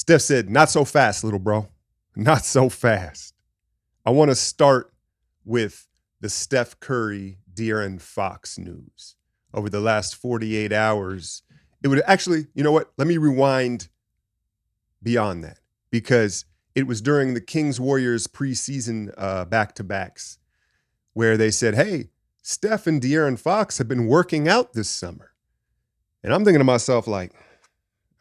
Steph said, not so fast, little bro. Not so fast. I want to start with the Steph Curry, De'Aaron Fox news. Over the last 48 hours, it would actually, you know what? Let me rewind beyond that, because it was during the Kings Warriors preseason back-to-backs where they said, hey, Steph and De'Aaron Fox have been working out this summer. And I'm thinking to myself, like,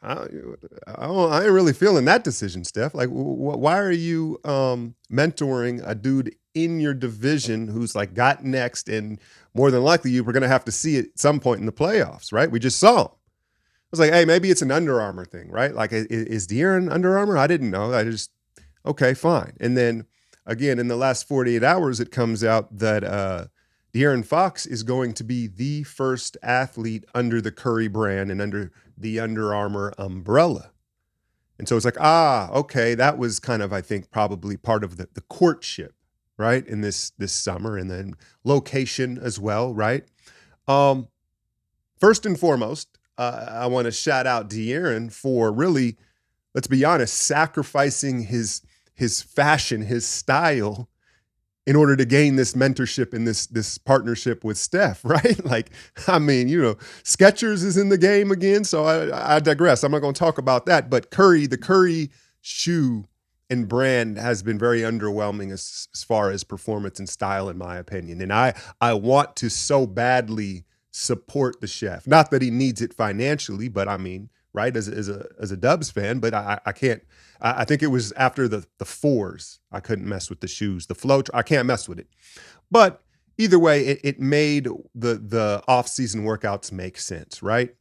I ain't really feeling that decision, Steph. Like, why are you mentoring a dude in your division who's like got next, and more than likely you were going to have to see it at some point in the playoffs, right? We just saw him. I was like, hey, maybe it's an Under Armour thing, right? Like, is De'Aaron Under Armour? I didn't know. Okay, fine. And then again, in the last 48 hours, it comes out that De'Aaron Fox is going to be the first athlete under the Curry brand and under the Under Armour umbrella. And so it's like, okay, that was kind of, I think, probably part of the courtship, right, in this summer, and then location as well, right? First and foremost, I want to shout out De'Aaron for really, let's be honest, sacrificing his fashion, his style, in order to gain this mentorship and this partnership with Steph, right? Like, I mean, Skechers is in the game again, so I digress. I'm not going to talk about that. But the Curry shoe and brand has been very underwhelming as far as performance and style, in my opinion. And I want to so badly support the chef. Not that he needs it financially, but I mean, right, as a Dubs fan, but I can't. I think it was after the fours, I couldn't mess with the shoes. The flow, I can't mess with it. But either way, it made the off-season workouts make sense, right?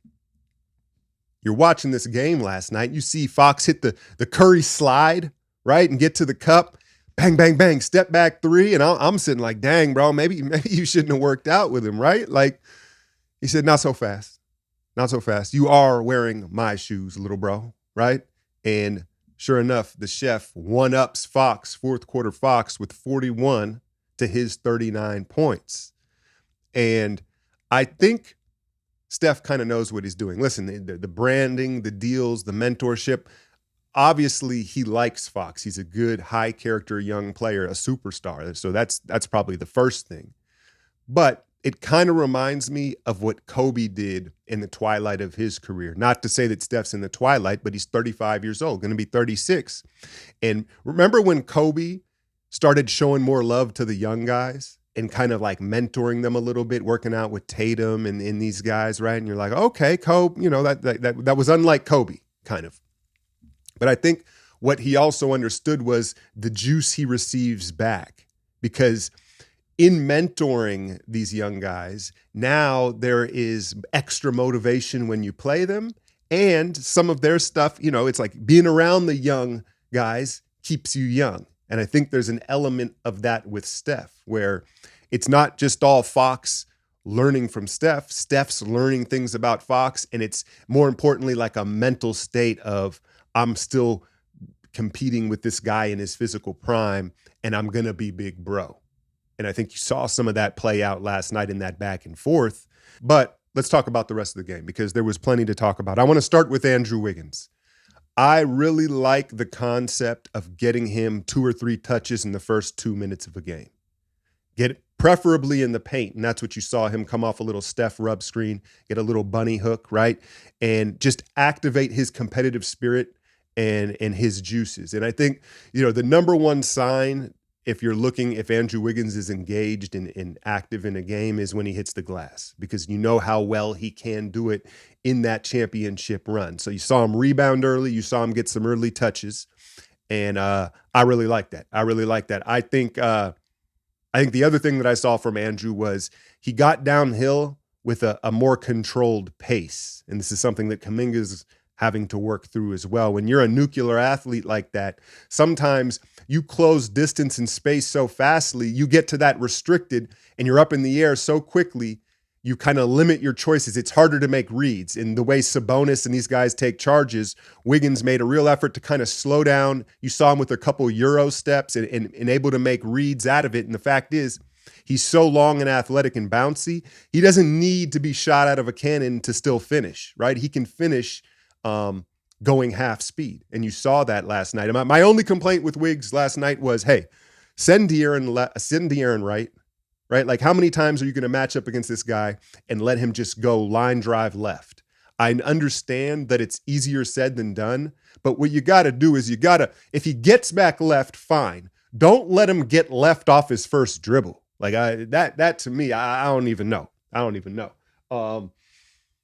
You're watching this game last night. You see Fox hit the Curry slide, right, and get to the cup. Bang, bang, bang, step back three. And I'm sitting like, dang, bro, maybe you shouldn't have worked out with him, right? Like, he said, not so fast. Not so fast. You are wearing my shoes, little bro, right? And sure enough, the chef one-ups Fox, fourth quarter Fox, with 41 to his 39 points. And I think Steph kind of knows what he's doing. Listen, the branding, the deals, the mentorship, obviously he likes Fox. He's a good, high-character young player, a superstar. So that's probably the first thing. But it kind of reminds me of what Kobe did in the twilight of his career. Not to say that Steph's in the twilight, but he's 35 years old, going to be 36. And remember when Kobe started showing more love to the young guys and kind of like mentoring them a little bit, working out with Tatum and these guys, right? And you're like, okay, Kobe, that was unlike Kobe, kind of. But I think what he also understood was the juice he receives back, because in mentoring these young guys, now there is extra motivation when you play them, and some of their stuff, it's like being around the young guys keeps you young. And I think there's an element of that with Steph, where it's not just all Fox learning from Steph. Steph's learning things about Fox, and it's more importantly like a mental state of, I'm still competing with this guy in his physical prime, and I'm going to be big bro. And I think you saw some of that play out last night in that back and forth. But let's talk about the rest of the game, because there was plenty to talk about. I want to start with Andrew Wiggins. I really like the concept of getting him 2 or 3 touches in the first 2 minutes of a game. Get preferably in the paint, and that's what you saw him come off a little Steph rub screen, get a little bunny hook, right? And just activate his competitive spirit and his juices. And I think, the number one sign, if Andrew Wiggins is engaged and active in a game, is when he hits the glass, because you know how well he can do it in that championship run. So you saw him rebound early. You saw him get some early touches. And I really like that. I think the other thing that I saw from Andrew was he got downhill with a more controlled pace. And this is something that Kuminga's having to work through as well. When you're a nuclear athlete like that, sometimes you close distance and space so fastly, you get to that restricted and you're up in the air so quickly, you kind of limit your choices. It's harder to make reads. In the way Sabonis and these guys take charges, Wiggins made a real effort to kind of slow down. You saw him with a couple Euro steps and able to make reads out of it. And the fact is, he's so long and athletic and bouncy, he doesn't need to be shot out of a cannon to still finish, right? He can finish going half speed. And you saw that last night. And my only complaint with Wiggs last night was, hey, send De'Aaron right? Like, how many times are you going to match up against this guy and let him just go line drive left? I understand that it's easier said than done, but what you got to do is if he gets back left, fine. Don't let him get left off his first dribble. Like that to me, I don't even know.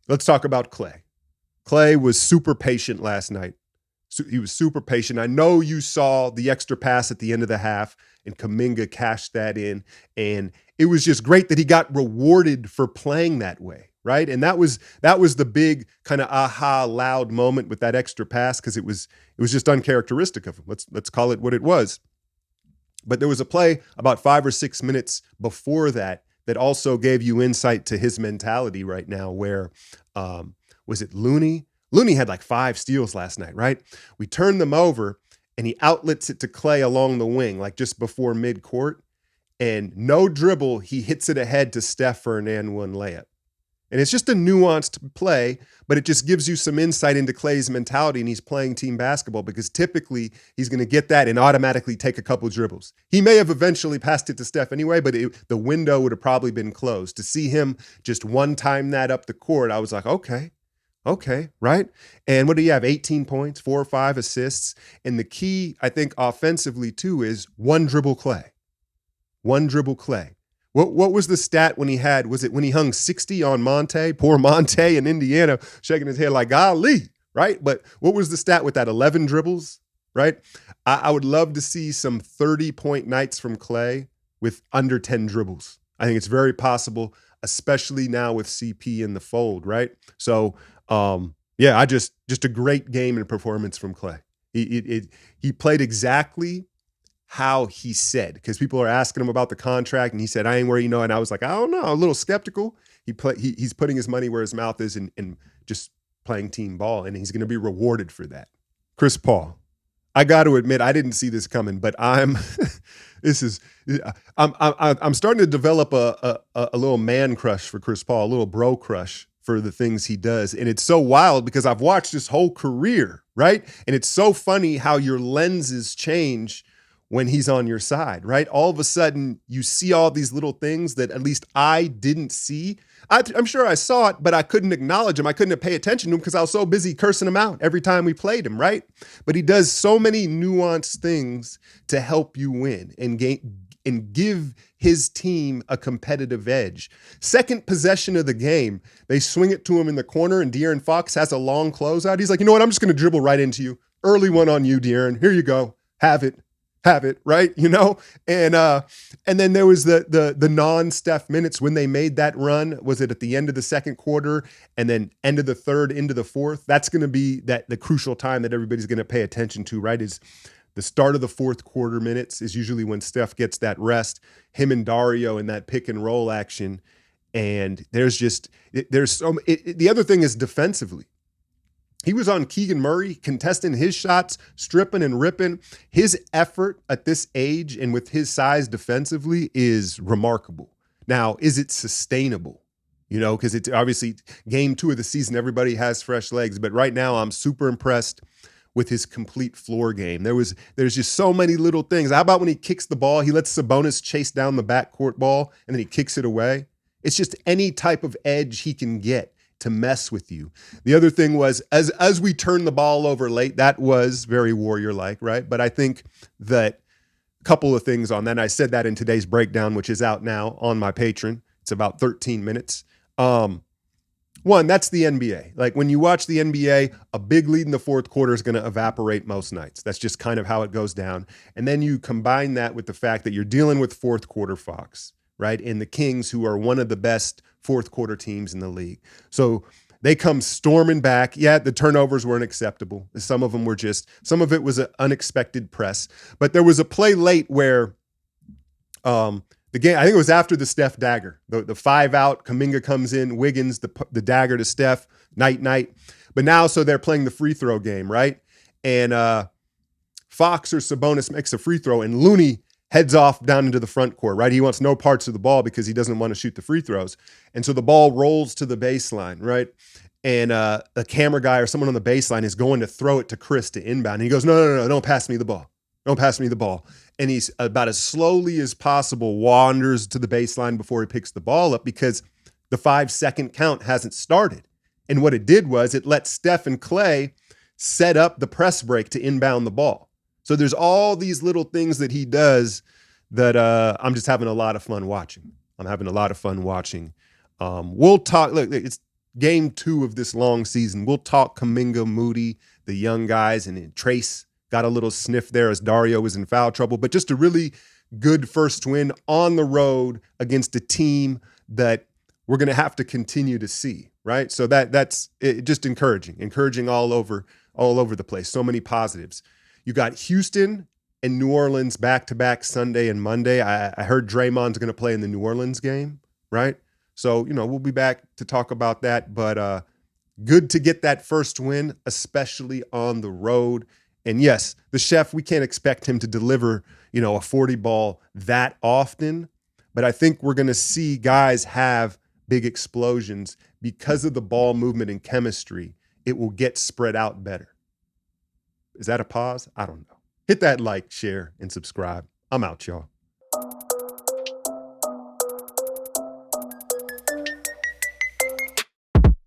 Let's talk about Klay. Klay was super patient last night. So he was super patient. I know you saw the extra pass at the end of the half, and Kuminga cashed that in. And it was just great that he got rewarded for playing that way, right? And that was the big kind of aha loud moment with that extra pass, because it was just uncharacteristic of him. Let's call it what it was. But there was a play about 5 or 6 minutes before that also gave you insight to his mentality right now, where was it Looney? Looney had like 5 steals last night, right? We turned them over, and he outlets it to Klay along the wing, like just before midcourt. And no dribble, he hits it ahead to Steph for an and one layup. And it's just a nuanced play, but it just gives you some insight into Klay's mentality, and he's playing team basketball, because typically he's going to get that and automatically take a couple dribbles. He may have eventually passed it to Steph anyway, but the window would have probably been closed. To see him just one time that up the court, I was like, okay, right? And what do you have? 18 points, 4 or 5 assists. And the key, I think, offensively too, is one dribble Klay. One dribble Klay. What was the stat when he hung 60 on Monte? Poor Monte in Indiana, shaking his head like, golly, right? But what was the stat with that? 11 dribbles, right? I would love to see some 30-point nights from Klay with under 10 dribbles. I think it's very possible, especially now with CP in the fold, right? So, just a great game and performance from Klay. He played exactly how he said, because people are asking him about the contract, and he said, I ain't where you know. And I was like, I don't know, a little skeptical. He's putting his money where his mouth is, and just playing team ball, and he's going to be rewarded for that. Chris Paul, I got to admit, I didn't see this coming, but I'm starting to develop a little man crush for Chris Paul, a little bro crush for the things he does. And it's so wild because I've watched his whole career, right? And it's so funny how your lenses change when he's on your side, right? All of a sudden, you see all these little things that at least I didn't see. I'm sure I saw it, but I couldn't acknowledge him. I couldn't pay attention to him because I was so busy cursing him out every time we played him, right? But he does so many nuanced things to help you win and give his team a competitive edge. Second possession of the game, they swing it to him in the corner, and De'Aaron Fox has a long closeout. He's like, you know what? I'm just going to dribble right into you. Early one on you, De'Aaron. Here you go. Have it, right? You know? And then there was the non-Steph minutes when they made that run. Was it at the end of the second quarter and then end of the third into the fourth? That's going to be the crucial time that everybody's going to pay attention to, right? Is the start of the fourth quarter minutes is usually when Steph gets that rest, him and Dario in that pick and roll action. And the other thing is defensively. He was on Keegan Murray, contesting his shots, stripping and ripping. His effort at this age and with his size defensively is remarkable. Now, is it sustainable? You know, because it's obviously game 2 of the season, everybody has fresh legs. But right now, I'm super impressed with his complete floor game. There's just so many little things. How about when he kicks the ball, he lets Sabonis chase down the backcourt ball, and then he kicks it away? It's just any type of edge he can get to mess with you. The other thing was, as we turned the ball over late, that was very Warrior-like, right? But I think that a couple of things on that, and I said that in today's breakdown, which is out now on my Patreon. It's about 13 minutes. One, that's the NBA. Like when you watch the NBA, a big lead in the fourth quarter is going to evaporate most nights. That's just kind of how it goes down. And then you combine that with the fact that you're dealing with fourth quarter Fox, right? And the Kings, who are one of the best fourth quarter teams in the league. So they come storming back. Yeah, the turnovers weren't acceptable. Some of it was an unexpected press. But there was a play late where the game, I think it was after the Steph dagger, the 5 out, Kuminga comes in, Wiggins, the dagger to Steph, night. But now, so they're playing the free throw game, right? And Fox or Sabonis makes a free throw, and Looney heads off down into the front court, right? He wants no parts of the ball because he doesn't want to shoot the free throws. And so the ball rolls to the baseline, right? and a camera guy or someone on the baseline is going to throw it to Chris to inbound. And he goes, no, don't pass me the ball. Don't pass me the ball. And he's about as slowly as possible wanders to the baseline before he picks the ball up because the 5-second count hasn't started. And what it did was it let Steph and Clay set up the press break to inbound the ball. So there's all these little things that he does that I'm just having a lot of fun watching. We'll talk. Look, it's game 2 of this long season. We'll talk Kuminga, Moody, the young guys, and Trace got a little sniff there as Dario was in foul trouble. But just a really good first win on the road against a team that we're going to have to continue to see, right? So that's it, just encouraging all over the place. So many positives. You got Houston and New Orleans back-to-back Sunday and Monday. I heard Draymond's going to play in the New Orleans game, right? So, we'll be back to talk about that. But good to get that first win, especially on the road. And yes, the chef, we can't expect him to deliver, a 40 ball that often. But I think we're going to see guys have big explosions because of the ball movement and chemistry. It will get spread out better. Is that a pause? I don't know. Hit that like, share, and subscribe. I'm out, y'all.